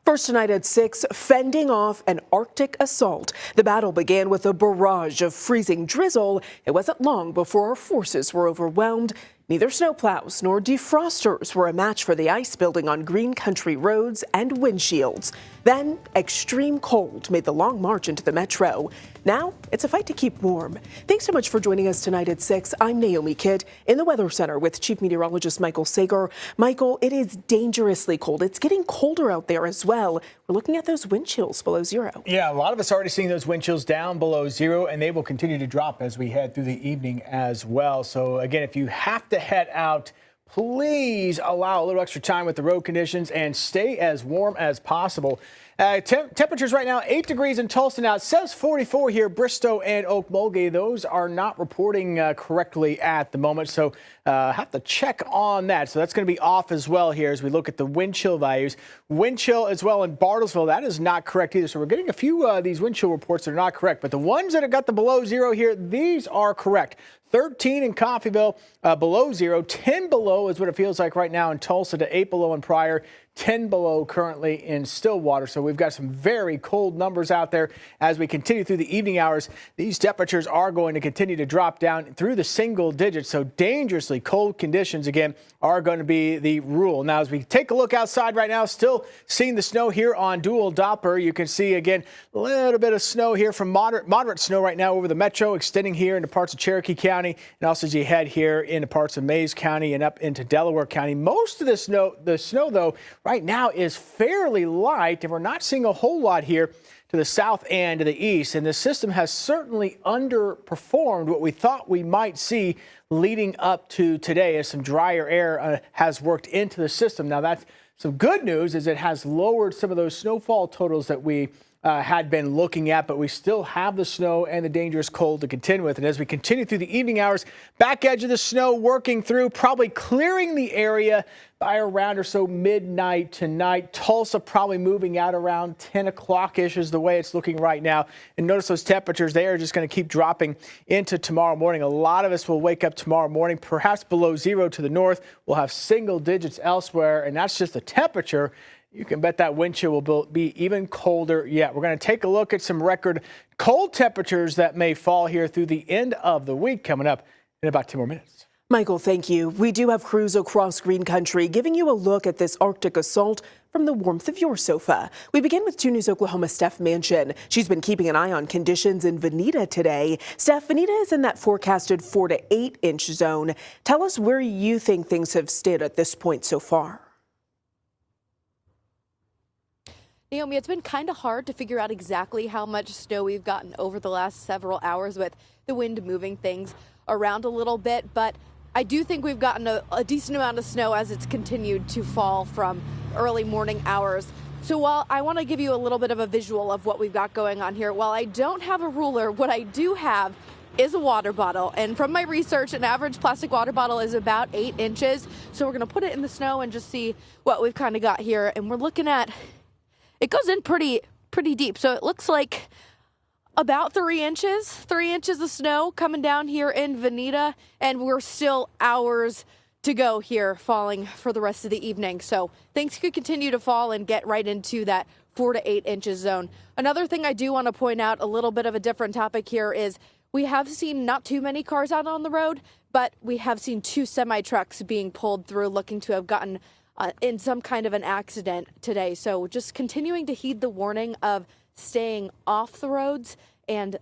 First tonight at 6, fending off an Arctic assault. The battle began with a barrage of freezing drizzle. It wasn't long before our forces were overwhelmed. Neither snowplows nor defrosters were a match for the ice building on green country roads and windshields. Then, extreme cold made the long march into the metro. Now, it's a fight to keep warm. Thanks so much for joining us tonight at 6. I'm Naomi Kidd in the Weather Center with Chief Meteorologist Michael Sager. Michael, it is dangerously cold. It's getting colder out there as well. We're looking at those wind chills below zero. Yeah, a lot of us already seeing those wind chills down below zero, and they will continue to drop as we head through the evening as well. So again, if you have to head out, please allow a little extra time with the road conditions and stay as warm as possible. Temperatures right now, 8 degrees in Tulsa. Now, it says 44 here, Bristow and Okmulgee. Those are not reporting correctly at the moment, so have to check on that. So that's going to be off as well here as we look at the wind chill values. Wind chill as well in Bartlesville, that is not correct either. So we're getting a few of these wind chill reports that are not correct, but the ones that have got the below zero here, these are correct. 13 in Coffeyville, below zero. 10 below is what it feels like right now in Tulsa, to 8 below in Pryor. 10 below currently in Stillwater. So we've got some very cold numbers out there as we continue through the evening hours. These temperatures are going to continue to drop down through the single digits. So dangerously cold conditions, again, are going to be the rule. Now, as we take a look outside right now, still seeing the snow here on Dual Doppler. You can see, again, a little bit of snow here from moderate snow right now over the metro, extending here into parts of Cherokee County, and also as you head here into parts of Mays County and up into Delaware County. Most of the snow, though, right now is fairly light, and we're not seeing a whole lot here to the south and to the east. And the system has certainly underperformed what we thought we might see leading up to today, as some drier air has worked into the system. Now, that's some good news, as it has lowered some of those snowfall totals that we had been looking at, but we still have the snow and the dangerous cold to contend with. And as we continue through the evening hours, back edge of the snow working through, probably clearing the area by around or so midnight tonight. Tulsa probably moving out around 10 o'clock-ish is the way it's looking right now. And notice those temperatures, they are just going to keep dropping into tomorrow morning. A lot of us will wake up tomorrow morning, perhaps below zero to the north. We'll have single digits elsewhere, and that's just the temperature. You can bet that wind chill will be even colder yet. We're going to take a look at some record cold temperatures that may fall here through the end of the week, coming up in about 10 more minutes. Michael, thank you. We do have crews across green country giving you a look at this Arctic assault from the warmth of your sofa. We begin with 2 News Oklahoma Steph Manchin. She's been keeping an eye on conditions in Vinita today. Steph, Vinita is in that forecasted 4 to 8 inch zone. Tell us where you think things have stood at this point so far. Naomi, it's been kind of hard to figure out exactly how much snow we've gotten over the last several hours with the wind moving things around a little bit, but I do think we've gotten a decent amount of snow as it's continued to fall from early morning hours. So while I want to give you a little bit of a visual of what we've got going on here, while I don't have a ruler, what I do have is a water bottle. And from my research, an average plastic water bottle is about 8 inches. So we're going to put it in the snow and just see what we've kind of got here. And we're looking at, it goes in pretty deep. So it looks like about 3 inches of snow coming down here in Vinita, and we're still hours to go here falling for the rest of the evening. So things could continue to fall and get right into that 4 to 8 inches zone. Another thing I do want to point out, a little bit of a different topic here, is we have seen not too many cars out on the road, but we have seen 2 semi-trucks being pulled through looking to have gotten in some kind of an accident today. So just continuing to heed the warning of staying off the roads and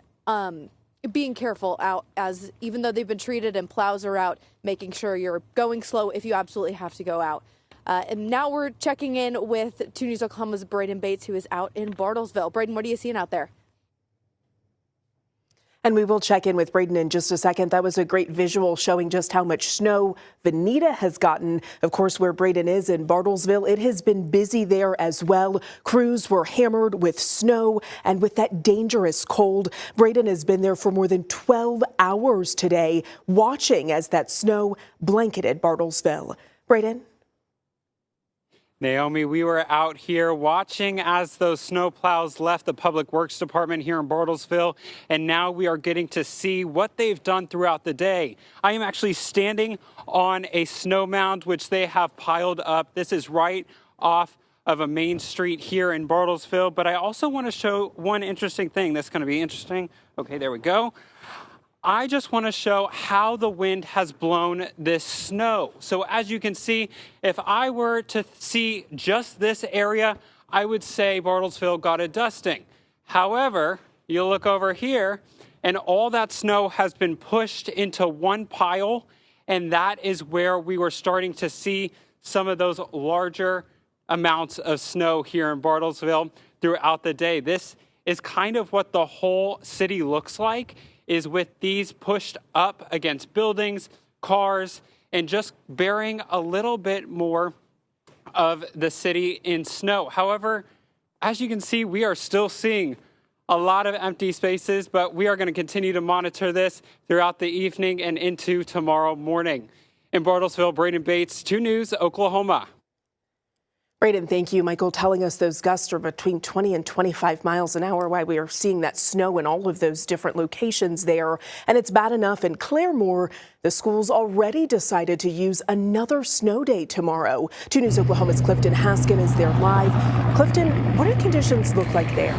being careful out, as even though they've been treated and plows are out, making sure you're going slow if you absolutely have to go out. And now we're checking in with 2 News Oklahoma's Braden Bates, who is out in Bartlesville. Braden, what are you seeing out there? And we will check in with Braden in just a second. That was a great visual showing just how much snow Vinita has gotten. Of course, where Braden is in Bartlesville, it has been busy there as well. Crews were hammered with snow and with that dangerous cold. Braden has been there for more than 12 hours today, watching as that snow blanketed Bartlesville. Braden? Naomi, we were out here watching as those snowplows left the Public Works Department here in Bartlesville, and now we are getting to see what they've done throughout the day. I am actually standing on a snow mound which they have piled up. This is right off of a main street here in Bartlesville, but I also want to show one interesting thing that's going to be interesting. Okay, there we go. I just want to show how the wind has blown this snow. So as you can see, if I were to see just this area, I would say Bartlesville got a dusting. However, you look over here and all that snow has been pushed into one pile, and that is where we were starting to see some of those larger amounts of snow here in Bartlesville throughout the day. This is kind of what the whole city looks like, is with these pushed up against buildings, cars, and just bearing a little bit more of the city in snow. However, as you can see, we are still seeing a lot of empty spaces, but we are going to continue to monitor this throughout the evening and into tomorrow morning. In Bartlesville, Braden Bates, 2 News, Oklahoma. Braden, thank you. Michael telling us those gusts are between 20 and 25 miles an hour, why we are seeing that snow in all of those different locations there. And it's bad enough in Claremore. The school's already decided to use another snow day tomorrow. 2 News Oklahoma's Clifton Haskin is there live. Clifton, what do conditions look like there?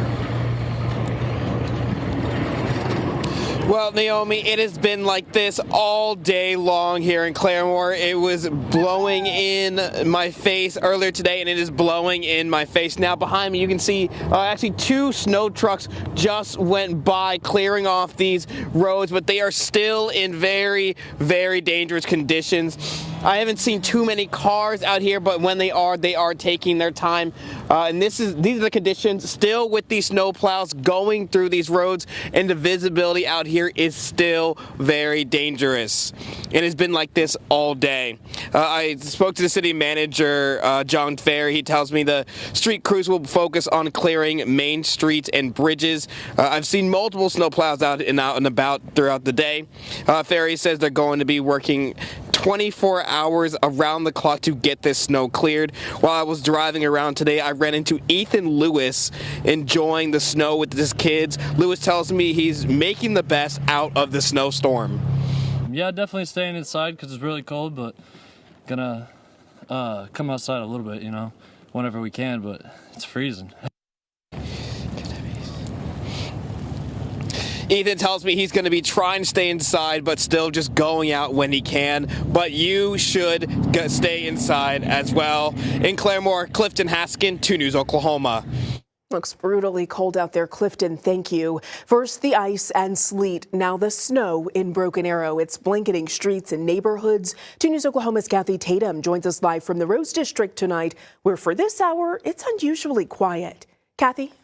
Well, Naomi, it has been like this all day long here in Claremore. It was blowing in my face earlier today, and it is blowing in my face now. Behind me, you can see actually 2 snow trucks just went by clearing off these roads, but they are still in very, very dangerous conditions. I haven't seen too many cars out here, but when they are taking their time. And these are the conditions still with these snow plows going through these roads, and the visibility out here is still very dangerous. It has been like this all day. I spoke to the city manager, John Fair. He tells me the street crews will focus on clearing main streets and bridges. I've seen multiple snow plows out and about throughout the day. Fair says they're going to be working 24 hours around the clock to get this snow cleared. While I was driving around today, I ran into Ethan Lewis enjoying the snow with his kids. Lewis tells me he's making the best out of the snowstorm. Yeah, definitely staying inside because it's really cold, but gonna come outside a little bit, whenever we can, but it's freezing. Ethan tells me he's going to be trying to stay inside, but still just going out when he can. But you should stay inside as well. In Claremore, Clifton Haskin, 2 News Oklahoma. Looks brutally cold out there, Clifton. Thank you. First, the ice and sleet. Now the snow in Broken Arrow. It's blanketing streets and neighborhoods. 2 News Oklahoma's Kathy Tatum joins us live from the Rose District tonight, where for this hour, it's unusually quiet. Kathy?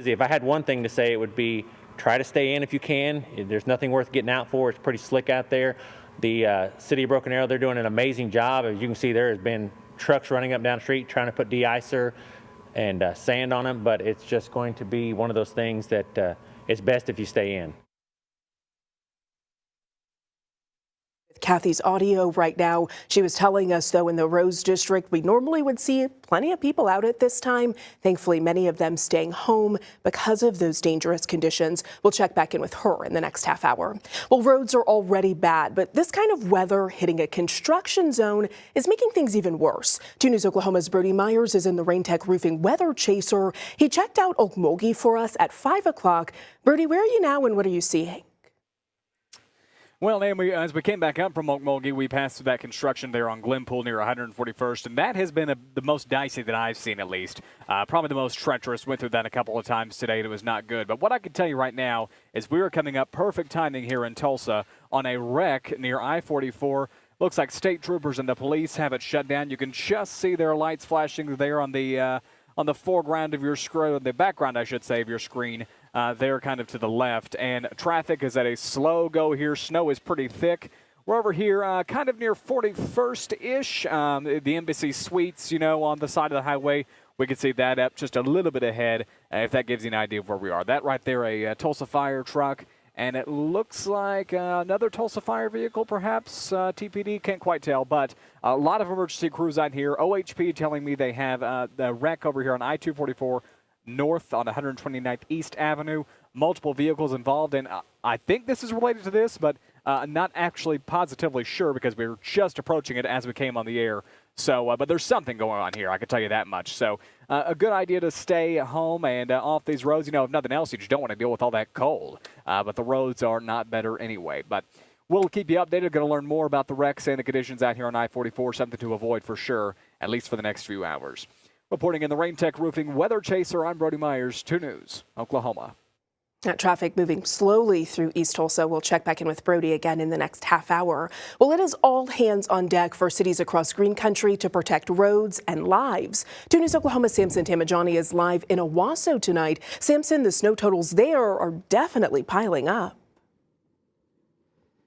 If I had one thing to say, it would be try to stay in if you can. There's nothing worth getting out for. It's pretty slick out there. The city of Broken Arrow, they're doing an amazing job. As you can see, there has been trucks running up and down the street trying to put de-icer and sand on them, but it's just going to be one of those things that it's best if you stay in. Kathy's audio right now. She was telling us, though, in the Rose District, we normally would see plenty of people out at this time. Thankfully, many of them staying home because of those dangerous conditions. We'll check back in with her in the next half hour. Well, roads are already bad, but this kind of weather hitting a construction zone is making things even worse. 2 News Oklahoma's Brody Myers is in the Rain Tech Roofing Weather Chaser. He checked out Okmulgee for us at 5 o'clock. Brody, where are you now and what are you seeing? Well, Naomi, as we came back up from Okmulgee, we passed through that construction there on Glenpool near 141st, and that has been the most dicey that I've seen, at least. Probably the most treacherous. Went through that a couple of times today, and it was not good. But what I can tell you right now is we are coming up perfect timing here in Tulsa on a wreck near I-44. Looks like state troopers and the police have it shut down. You can just see their lights flashing there on the foreground of your screen, the background, I should say, of your screen. There kind of to the left, and traffic is at a slow go here. Snow is pretty thick. We're over here kind of near 41st-ish, the Embassy Suites, on the side of the highway. We can see that up just a little bit ahead, if that gives you an idea of where we are. That right there, a Tulsa fire truck, And it looks like another Tulsa fire vehicle, perhaps. TPD, can't quite tell. But a lot of emergency crews out here. OHP telling me they have the wreck over here on I-244 north on 129th East Avenue. Multiple vehicles involved. And I think this is related to this, but not actually positively sure because we were just approaching it as we came on the air. So, but there's something going on here, I can tell you that much. So, a good idea to stay home and off these roads. You know, if nothing else, you just don't want to deal with all that cold. But the roads are not better anyway. But we'll keep you updated. Going to learn more about the wrecks and the conditions out here on I-44. Something to avoid for sure, at least for the next few hours. Reporting in the Rain Tech Roofing Weather Chaser, I'm Brody Myers, 2 News, Oklahoma. Traffic moving slowly through East Tulsa. We'll check back in with Brody again in the next half hour. Well, it is all hands on deck for cities across Green Country to protect roads and lives. 2 News Oklahoma's Samson Tamajani is live in Owasso tonight. Samson, the snow totals there are definitely piling up.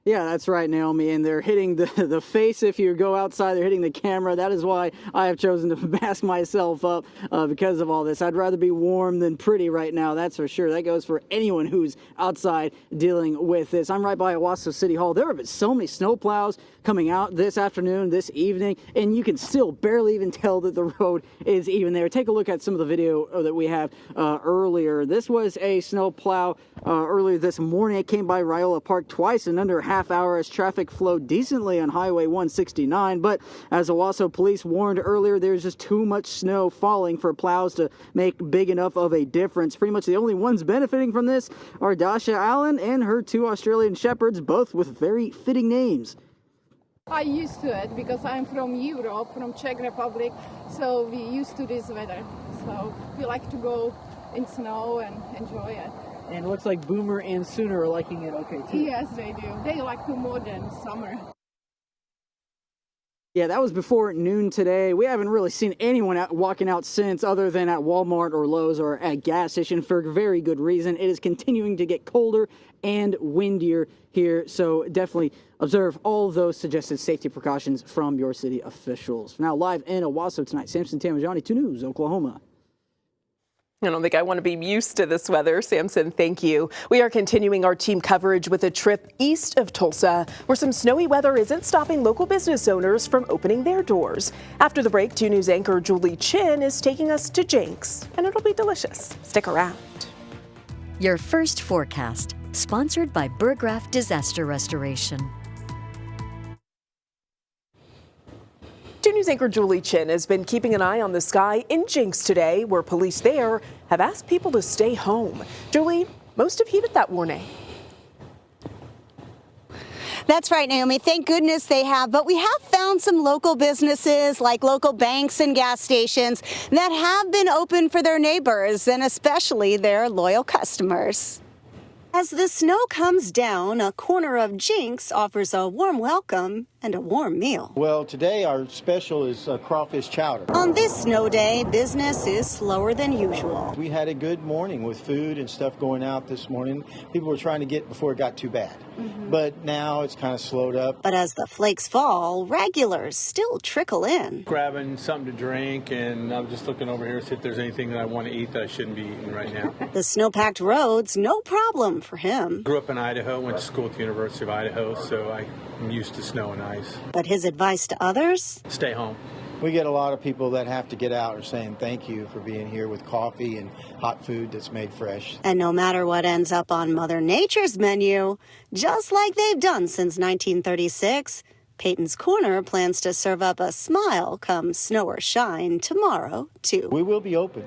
Yeah, that's right, Naomi, and they're hitting the face if you go outside. They're hitting the camera. That is why I have chosen to mask myself up because of all this. I'd rather be warm than pretty right now, that's for sure. That goes for anyone who's outside dealing with this. I'm right by Owasso City Hall. There have been so many snowplows coming out this afternoon, this evening, and you can still barely even tell that the road is even there. Take a look at some of the video that we have earlier. This was a snowplow earlier this morning. It came by Riola Park twice in under a half hour as traffic flowed decently on Highway 169. But as Owasso police warned earlier, there's just too much snow falling for plows to make big enough of a difference. Pretty much the only ones benefiting from this are Dasha Allen and her 2 Australian Shepherds, both with very fitting names. I used to it because I'm from Europe, from Czech Republic, so we used to this weather. So we like to go in snow and enjoy it. And it looks like Boomer and Sooner are liking it okay too. Yes, they do. They like to more than summer. Yeah, that was before noon today. We haven't really seen anyone walking out since, other than at Walmart or Lowe's or at gas station, for very good reason. It is continuing to get colder and windier here, so definitely observe all those suggested safety precautions from your city officials. Now live in Owasso tonight, Samson Tamajani, 2 News, Oklahoma. I don't think I want to be used to this weather. Samson, thank you. We are continuing our team coverage with a trip east of Tulsa, where some snowy weather isn't stopping local business owners from opening their doors. After the break, 2 News anchor Julie Chin is taking us to Jenks, and it'll be delicious. Stick around. Your first forecast, sponsored by Burgraff Disaster Restoration. 2 News anchor Julie Chin has been keeping an eye on the sky in Jenks today, where police there have asked people to stay home. Julie, most have heeded that warning. That's right, Naomi. Thank goodness they have. But we have found some local businesses like local banks and gas stations that have been open for their neighbors and especially their loyal customers. As the snow comes down, a corner of Jenks offers a warm welcome and a warm meal. Well, today our special is crawfish chowder. On this snow day, business is slower than usual. We had a good morning with food and stuff going out this morning. People were trying to get before it got too bad. But now it's kind of slowed up. But as the flakes fall, regulars still trickle in. Grabbing something to drink, and I'm just looking over here to see if there's anything that I want to eat that I shouldn't be eating right now. The snow-packed roads, no problem for him. Grew up in Idaho, went to school at the University of Idaho, so I'm used to snow and ice. But his advice to others? Stay home. We get a lot of people that have to get out are saying thank you for being here with coffee and hot food that's made fresh. And no matter what ends up on Mother Nature's menu, just like they've done since 1936, Peyton's Corner plans to serve up a smile come snow or shine tomorrow, too. We will be open.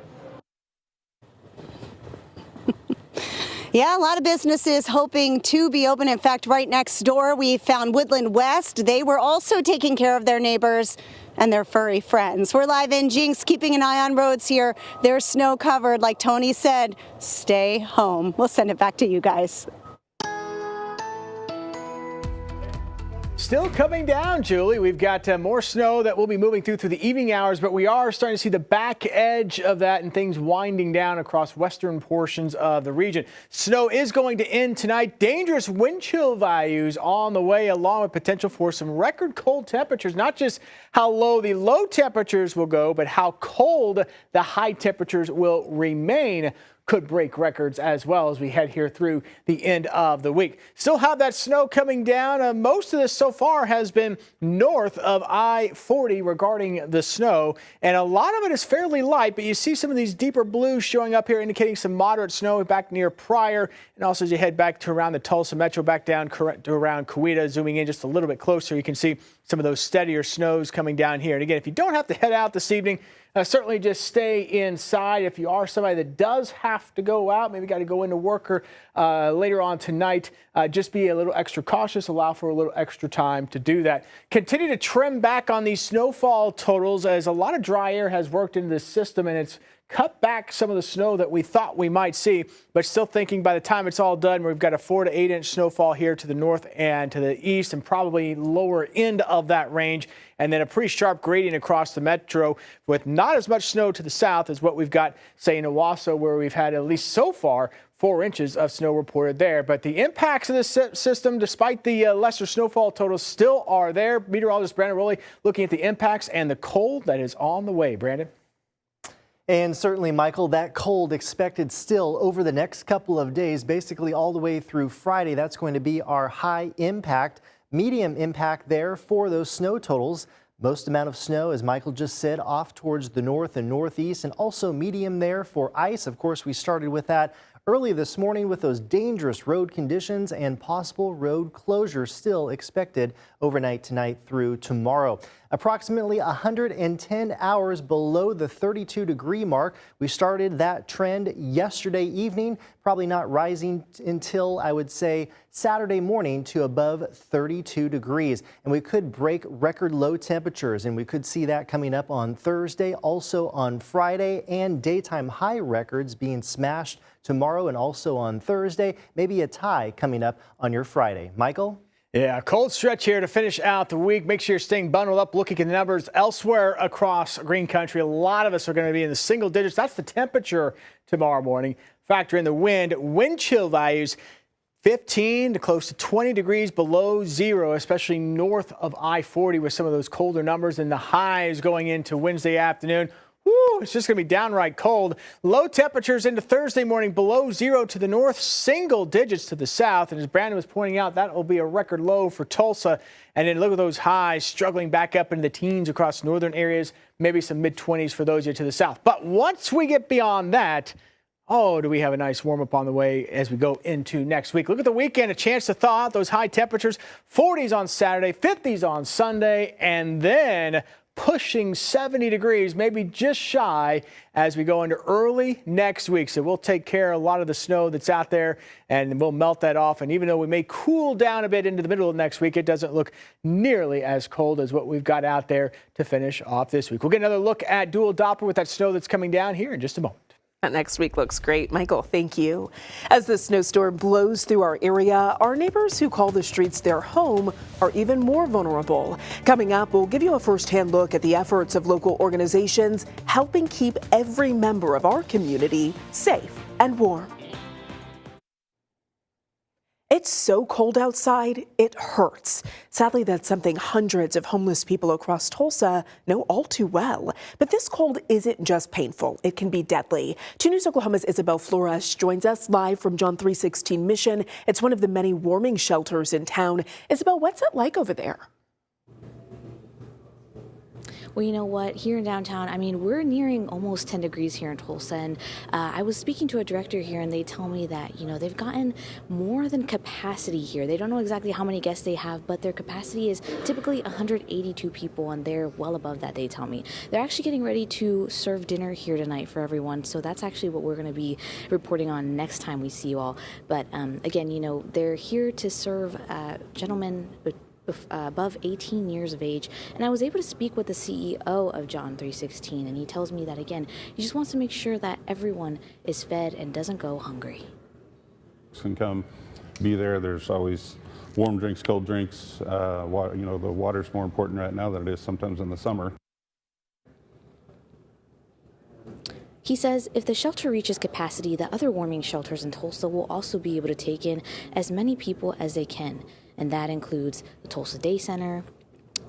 Yeah, a lot of businesses hoping to be open. In fact, right next door, we found Woodland West. They were also taking care of their neighbors and their furry friends. We're live in Jenks, keeping an eye on roads here. They're snow covered. Like Tony said, stay home. We'll send it back to you guys. Still coming down, Julie. We've got more snow that will be moving through the evening hours, but we are starting to see the back edge of that and things winding down across western portions of the region. Snow is going to end tonight. Dangerous wind chill values on the way, along with potential for some record cold temperatures. Not just how low the low temperatures will go, but how cold the high temperatures will remain. could break records as well as we head here through the end of the week. Still have that snow coming down. Most of this so far has been north of I-40 regarding the snow, and a lot of it is fairly light, but you see some of these deeper blues showing up here indicating some moderate snow back near Pryor, and also as you head back to around the Tulsa metro, back down to around Coweta, zooming in just a little bit closer, you can see some of those steadier snows coming down here. And again, if you don't have to head out this evening, certainly just stay inside. If you are somebody that does have to go out, maybe got to go into work or later on tonight, just be a little extra cautious, allow for a little extra time to do that. Continue to trim back on these snowfall totals as a lot of dry air has worked into the system and it's cut back some of the snow that we thought we might see, but still thinking by the time it's all done, we've got a 4 to 8 inch snowfall here to the north and to the east and probably lower end of that range. And then a pretty sharp gradient across the metro with not as much snow to the south as what we've got, say, in Owasso, where we've had at least so far 4 inches of snow reported there. But the impacts of this system, despite the lesser snowfall totals, still are there. Meteorologist Brandon Rowley looking at the impacts and the cold that is on the way. Brandon? And certainly, Michael, that cold expected still over the next couple of days, basically all the way through Friday. That's going to be our high impact, medium impact there for those snow totals. Most amount of snow, as Michael just said, off towards the north and northeast, and also medium there for ice. Of course, we started with that early this morning with those dangerous road conditions and possible road closures still expected overnight tonight through tomorrow. Approximately 110 hours below the 32-degree mark. We started that trend yesterday evening, probably not rising until, I would say, Saturday morning to above 32 degrees. And we could break record low temperatures, and we could see that coming up on Thursday, also on Friday, and daytime high records being smashed tomorrow and also on Thursday. Maybe a tie coming up on your Friday. Michael? Yeah, cold stretch here to finish out the week. Make sure you're staying bundled up, looking at the numbers elsewhere across green country. A lot of us are going to be in the single digits. That's the temperature tomorrow morning. Factor in the wind chill values 15 to close to 20 degrees below zero, especially north of I-40 with some of those colder numbers, and the highs going into Wednesday afternoon. Woo, it's just going to be downright cold. Low temperatures into Thursday morning below zero to the north, single digits to the south. And as Brandon was pointing out, that will be a record low for Tulsa. And then look at those highs struggling back up into the teens across northern areas, maybe some mid-20s for those of you to the south. But once we get beyond that, oh, do we have a nice warm-up on the way as we go into next week. Look at the weekend, a chance to thaw out those high temperatures, 40s on Saturday, 50s on Sunday, and then pushing 70 degrees, maybe just shy as we go into early next week. So we'll take care of a lot of the snow that's out there and we'll melt that off. And even though we may cool down a bit into the middle of next week, it doesn't look nearly as cold as what we've got out there to finish off this week. We'll get another look at dual Doppler with that snow that's coming down here in just a moment. That next week looks great. Michael, thank you. As the snowstorm blows through our area, our neighbors who call the streets their home are even more vulnerable. Coming up, we'll give you a first-hand look at the efforts of local organizations helping keep every member of our community safe and warm. It's so cold outside, it hurts. Sadly, that's something hundreds of homeless people across Tulsa know all too well. But this cold isn't just painful, it can be deadly. 2 News Oklahoma's Isabel Flores joins us live from John 316 Mission. It's one of the many warming shelters in town. Isabel, what's it like over there? Well, you know what? Here in downtown, I mean, we're nearing almost 10 degrees here in Tulsa. And I was speaking to a director here, and they tell me that, you know, they've gotten more than capacity here. They don't know exactly how many guests they have, but their capacity is typically 182 people, and they're well above that, they tell me. They're actually getting ready to serve dinner here tonight for everyone. So that's actually what we're going to be reporting on next time we see you all. But again, you know, they're here to serve gentlemen above 18 years of age. And I was able to speak with the CEO of John 316, and he tells me that, again, he just wants to make sure that everyone is fed and doesn't go hungry. Can come be there. There's always warm drinks, cold drinks. Water, you know, the water's more important right now than it is sometimes in the summer. He says if the shelter reaches capacity, the other warming shelters in Tulsa will also be able to take in as many people as they can. And that includes the Tulsa Day Center,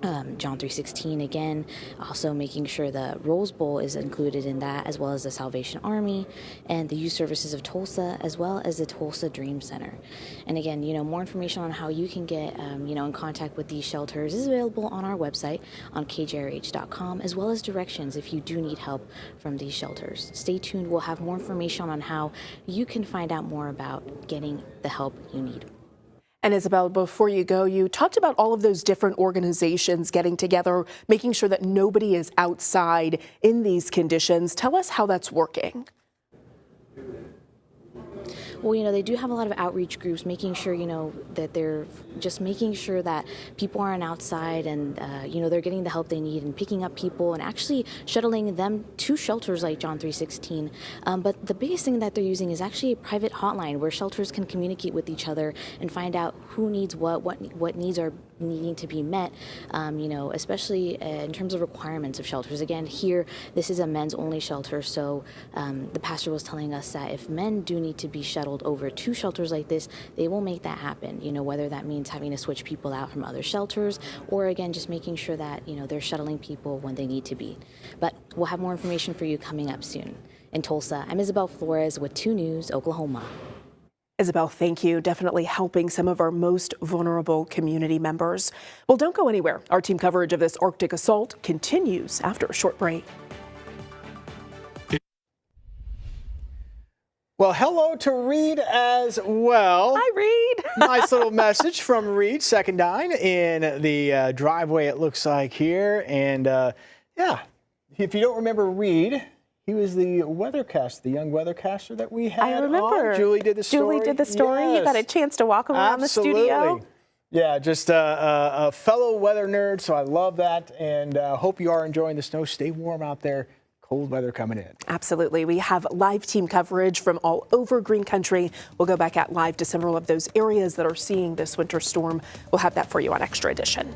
John 3:16 again, also making sure the Rose Bowl is included in that, as well as the Salvation Army and the Youth Services of Tulsa, as well as the Tulsa Dream Center. And again, more information on how you can get, in contact with these shelters is available on our website on kjrh.com, as well as directions if you do need help from these shelters. Stay tuned. We'll have more information on how you can find out more about getting the help you need. And Isabel, before you go, you talked about all of those different organizations getting together, making sure that nobody is outside in these conditions. Tell us how that's working. Well, they do have a lot of outreach groups, making sure, that they're just making sure that people aren't outside and, they're getting the help they need and picking up people and actually shuttling them to shelters like John 3:16. But the biggest thing that they're using is actually a private hotline where shelters can communicate with each other and find out who needs what needs are needing to be met, especially in terms of requirements of shelters. Again, here, this is a men's only shelter, so the pastor was telling us that if men do need to be shuttled over to shelters like this, they will make that happen, whether that means having to switch people out from other shelters or, again, just making sure that, they're shuttling people when they need to be. But we'll have more information for you coming up soon. In Tulsa, I'm Isabel Flores with 2 News, Oklahoma. Isabel, thank you. Definitely helping some of our most vulnerable community members. Well, don't go anywhere. Our team coverage of this Arctic assault continues after a short break. Well, hello to Reed as well. Hi, Reed. Nice little message from Reed, second dine in the driveway, it looks like here. And yeah, if you don't remember Reed, he was the weathercaster, the young weathercaster that we had. I remember. On. Julie did the story. Julie did the story. Yes. You got a chance to walk around the studio. Yeah, just a fellow weather nerd, so I love that. And hope you are enjoying the snow. Stay warm out there. Cold weather coming in. Absolutely. We have live team coverage from all over Green Country. We'll go back at live to several of those areas that are seeing this winter storm. We'll have that for you on Extra Edition.